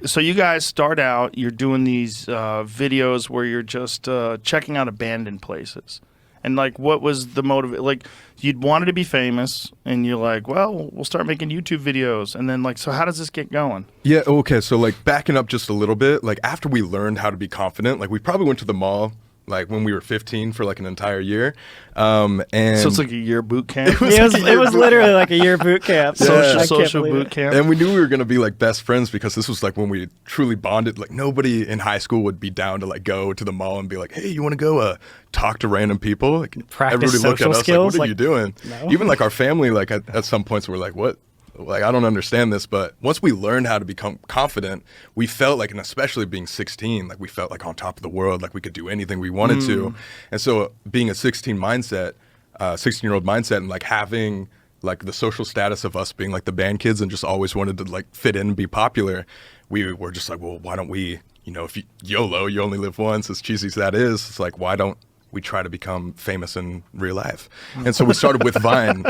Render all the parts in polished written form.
So you guys start out, you're doing these videos where you're just checking out abandoned places. And, like, what was the motive? Like, you'd wanted to be famous, and you're like, well, we'll start making YouTube videos. And then, like, so how does this get going? Yeah, okay, so, like, backing up just a little bit, like, after we learned how to be confident, like, we probably went to the mall, like, when we were 15 for, like, an entire year. And so it's like a year boot camp? It was literally like a year boot camp. Social boot camp. And we knew we were going to be, like, best friends because this was, like, when we truly bonded. Like, nobody in high school would be down to, like, go to the mall and be like, hey, you want to go talk to random people? Like, practice everybody looked at us skills, like, what are you doing? No. Even, like, our family, like, at some points were like, what? Like, I don't understand this. But once we learned how to become confident, we felt like, and especially being 16, like, we felt like on top of the world, like we could do anything we wanted to. And so being a 16-year-old mindset and, like, having, like, the social status of us being, like, the band kids and just always wanted to, like, fit in and be popular, we were just like, well, why don't we, if YOLO, you only live once, as cheesy as that is, it's like, why don't we try to become famous in real life? And so we started with Vine.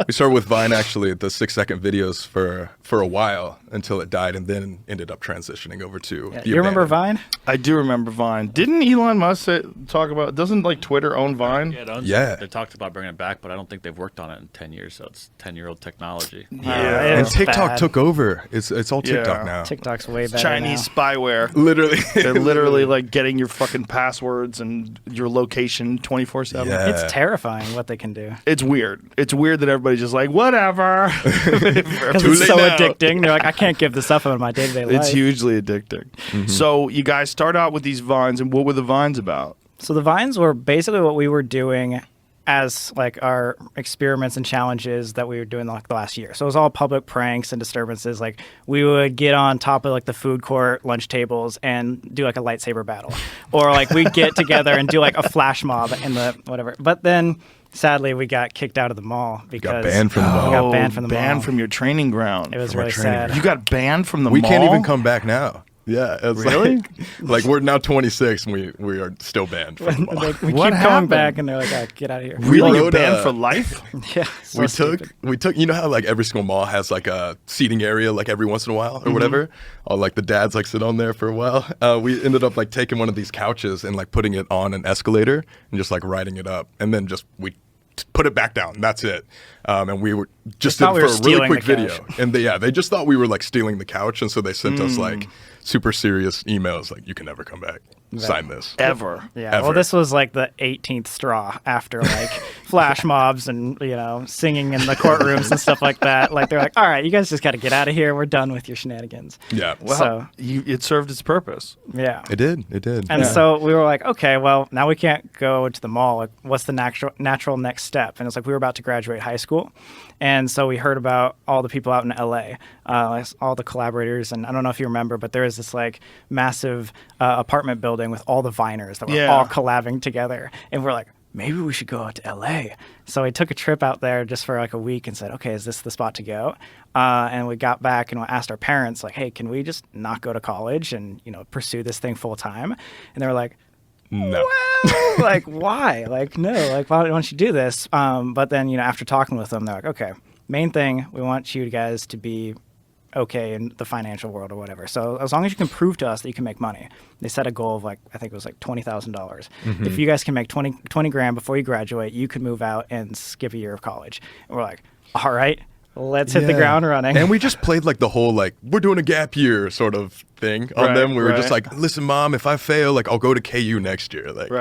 We started with Vine, actually, the 6-second videos for a while until it died, and then ended up transitioning over to the You remember Vine? I do remember Vine. Didn't Elon Musk talk about, doesn't, like, Twitter own Vine? Yeah, it owns Yeah. They talked about bringing it back, but I don't think they've worked on it in 10 years, so it's 10-year-old technology. Yeah. And TikTok took over. It's all TikTok now. TikTok's way better Chinese now. spyware. Literally. They're literally, like, getting your fucking passwords and your location 24/7. Yeah. It's terrifying what they can do. It's weird. It's weird that everybody's just like, whatever. Because Too it's late so now. addicting. They're like, I can't give this up in my day-to-day life. It's hugely addicting. So you guys start out with these Vines, and what were the Vines about? So the Vines were basically what we were doing as, like, our experiments and challenges that we were doing, like, the last year. So it was all public pranks and disturbances. Like, we would get on top of, like, the food court lunch tables and do, like, a lightsaber battle. Or, like, we'd get together and do, like, a flash mob in the whatever. But then, sadly, we got kicked out of the mall because got banned from the mall. We got banned from the mall. Banned from your training ground. It was From our really training sad. ground. You got banned from the We mall? can't even come back now. Yeah. It's Really? Like we're now 26 and we are still banned from the mall. Like, we What keep happened? going back, and they're like, oh, get out of here. Really? We You're wrote, banned for life? Yeah. So we stupid. took you know how, like, every single mall has, like, a seating area, like, every once in a while or whatever, all, like, the dads, like, sit on there for a while. We ended up, like, taking one of these couches and, like, putting it on an escalator and just, like, riding it up, and then just put it back down. That's it. And we were just did thought it we for were a really stealing quick the video. couch. And they just thought we were, like, stealing the couch, and so they sent us, like, super serious emails like, you can never come back. Sign this. Ever. Yeah, Ever. well, this was like the 18th straw after, like, flash mobs and, singing in the courtrooms and stuff like that. Like, they're like, all right, you guys just got to get out of here. We're done with your shenanigans. Yeah. Well, So- it served its purpose. Yeah. It did. And so we were like, okay, well, now we can't go to the mall. Like, what's the natural next step? And it's like we were about to graduate high school. And so we heard about all the people out in LA, like, all the collaborators. And I don't know if you remember, but there is this, like, massive apartment building with all the Viners that were all collabing together. And we're like, maybe we should go out to LA. So we took a trip out there just for, like, a week and said, okay, is this the spot to go? And we got back and asked our parents, like, hey, can we just not go to college and, pursue this thing full time? And they were like, No. well, like, why? Like, no, like, why don't you do this? But then, after talking with them, they're like, okay, main thing, we want you guys to be okay in the financial world or whatever. So as long as you can prove to us that you can make money, they set a goal of, like, I think it was like $20,000. If you guys can make 20 grand before you graduate, you could move out and skip a year of college. And we're like, all right, let's hit the ground running. And we just played, like, the whole, like, we're doing a gap year sort of thing on them. We were just like, listen, Mom, if I fail, like, I'll go to KU next year. Like,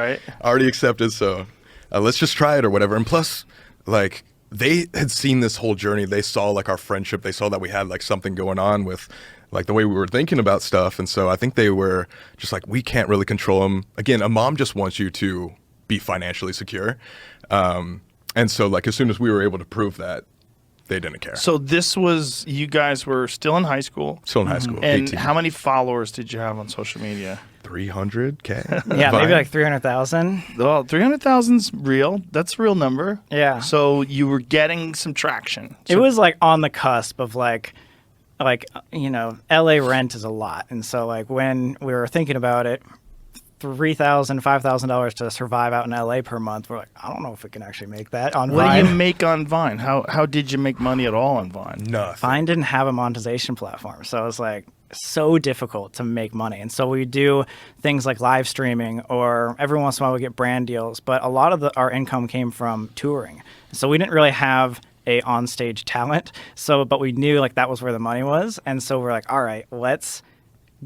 already accepted, so let's just try it or whatever. And plus, like, they had seen this whole journey. They saw, like, our friendship. They saw that we had, like, something going on with, like, the way we were thinking about stuff. And so I think they were just like, we can't really control them. Again, a mom just wants you to be financially secure. And so, like, as soon as we were able to prove that, they didn't care. So this was, you guys were still in high school. Still in high school. And 18. how many followers did you have on social media? 300K? yeah, Vine. maybe like 300,000. Well, 300,000's real. That's a real number. Yeah. So you were getting some traction. It was, like, on the cusp of, like, LA rent is a lot. And so, like, when we were thinking about it, $3,000, $5,000 to survive out in LA per month, we're like, I don't know if we can actually make that on What Vine. do you make on Vine? How did you make money at all on Vine? Nothing. Vine didn't have a monetization platform. So it was like, so difficult to make money. And so we do things like live streaming, or every once in a while we get brand deals. But a lot of our income came from touring. So we didn't really have a on-stage talent. But we knew like that was where the money was. And so we're like, all right, let's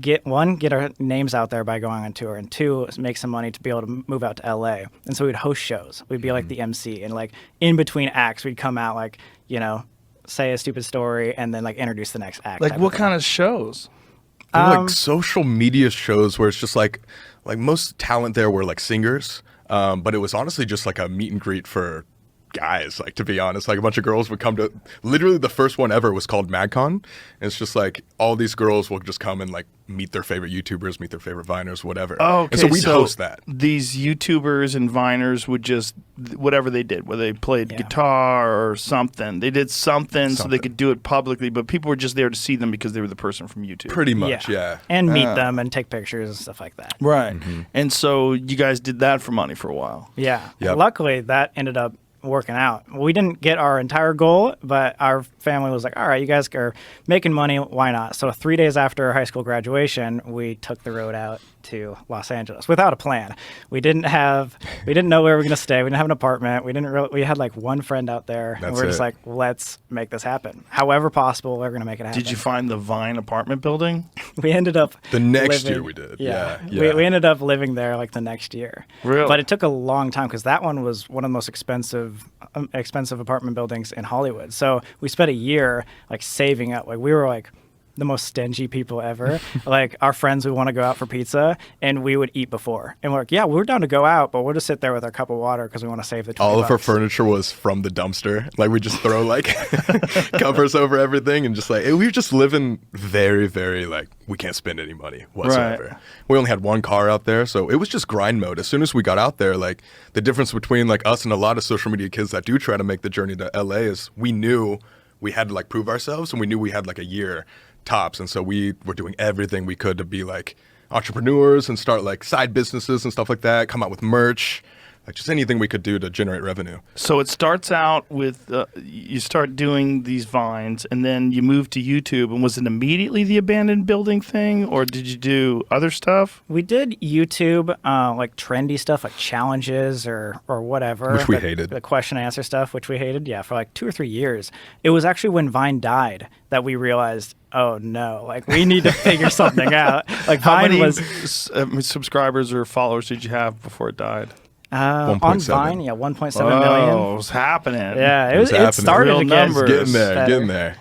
get our names out there by going on tour, and two, make some money to be able to move out to LA. And so we'd host shows. We'd be like the MC, and like in between acts, we'd come out like, say a stupid story and then like introduce the next act. Like what kind of shows? They were like social media shows where it's just like most talent there were like singers, but it was honestly just like a meet and greet for guys, like, to be honest. Like a bunch of girls would come to, literally the first one ever was called MadCon, and it's just like all these girls will just come and like meet their favorite YouTubers, meet their favorite Viners, whatever. Oh, okay. And so we'd host that. These YouTubers and Viners would just, whatever they did, whether they played guitar or something, they did something so they could do it publicly, but people were just there to see them because they were the person from YouTube. Pretty much, yeah. And meet them and take pictures and stuff like that. Right. And so you guys did that for money for a while. Yeah. Yep. Luckily, that ended up working out. We didn't get our entire goal, but our family was like, all right, you guys are making money, why not? So 3 days after high school graduation, we took the road out to Los Angeles without a plan. We didn't know where we were going to stay. We didn't have an apartment. We had like one friend out there, and we're just like, let's make this happen. However possible, we're going to make it happen. Did you find the Vine apartment building? We ended up the next year we did. Yeah. We ended up living there like the next year. Really? But it took a long time because that one was one of the most expensive apartment buildings in Hollywood. So we spent a year like saving up. Like we were like the most stingy people ever. Like our friends would want to go out for pizza, and we would eat before. And we're like, yeah, we're down to go out, but we'll just sit there with our cup of water because we want to save the 20 All of our bucks. furniture was from the dumpster. Like we just throw like covers over everything, and just like we were just living very, very like we can't spend any money whatsoever. Right. We only had one car out there, so it was just grind mode. As soon as we got out there, like the difference between like us and a lot of social media kids that do try to make the journey to LA is we knew we had to like prove ourselves, and we knew we had like a year tops, and so we were doing everything we could to be like entrepreneurs and start like side businesses and stuff like that, come out with merch, like just anything we could do to generate revenue. So it starts out with you start doing these Vines, and then you move to YouTube. And was it immediately the abandoned building thing, or did you do other stuff? We did YouTube, like trendy stuff, like challenges or whatever. Which we hated. The question and answer stuff, which we hated, for like 2 or 3 years. It was actually when Vine died that we realized, oh no, like we need to figure something out. Like How Vine many was subscribers or followers did you have before it died? on 1.7. Vine, 1.7 Oh, million. it was happening. Yeah, It was it happening. started Real to get numbers. Getting there, better. getting there.